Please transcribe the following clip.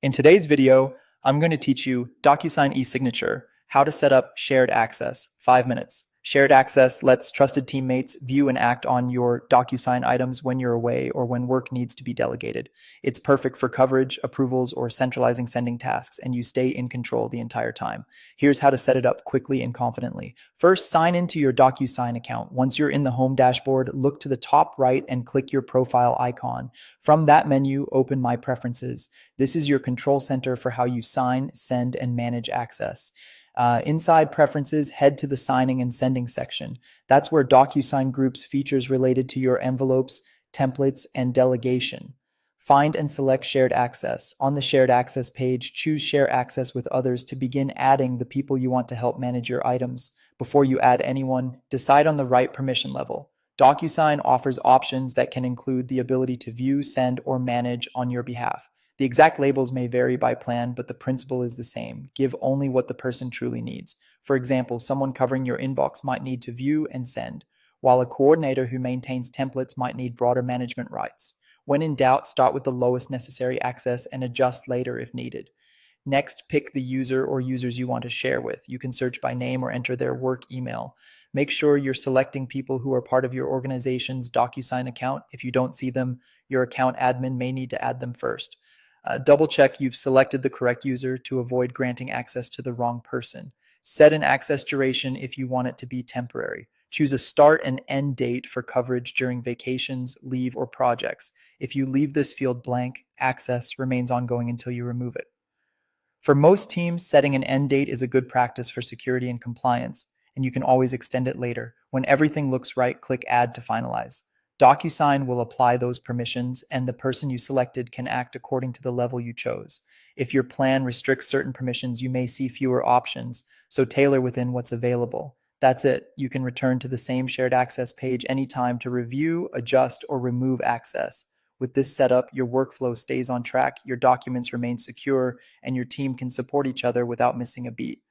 In today's video, I'm going to teach you Docusign eSignature, how to set up shared access, 5 minutes. Shared access lets trusted teammates view and act on your Docusign items when you're away or when work needs to be delegated. It's perfect for coverage, approvals, or centralizing sending tasks, and you stay in control the entire time. Here's how to set it up quickly and confidently. First, sign into your Docusign account. Once you're in the home dashboard, look to the top right and click your profile icon. From that menu, open My Preferences. This is your control center for how you sign, send, and manage access. Inside Preferences, head to the Signing and Sending section. That's where DocuSign groups features related to your envelopes, templates, and delegation. Find and select Shared Access. On the Shared Access page, choose Share Access with others to begin adding the people you want to help manage your items. Before you add anyone, decide on the right permission level. DocuSign offers options that can include the ability to view, send, or manage on your behalf. The exact labels may vary by plan, but the principle is the same. Give only what the person truly needs. For example, someone covering your inbox might need to view and send, while a coordinator who maintains templates might need broader management rights. When in doubt, start with the lowest necessary access and adjust later if needed. Next, pick the user or users you want to share with. You can search by name or enter their work email. Make sure you're selecting people who are part of your organization's DocuSign account. If you don't see them, your account admin may need to add them first. Double check you've selected the correct user to avoid granting access to the wrong person. Set an access duration if you want it to be temporary. Choose a start and end date for coverage during vacations, leave, or projects. If you leave this field blank, access remains ongoing until you remove it. For most teams, setting an end date is a good practice for security and compliance, and you can always extend it later. When everything looks right, click Add to finalize. DocuSign will apply those permissions, and the person you selected can act according to the level you chose. If your plan restricts certain permissions, you may see fewer options, so tailor within what's available. That's it. You can return to the same shared access page anytime to review, adjust, or remove access. With this setup, your workflow stays on track, your documents remain secure, and your team can support each other without missing a beat.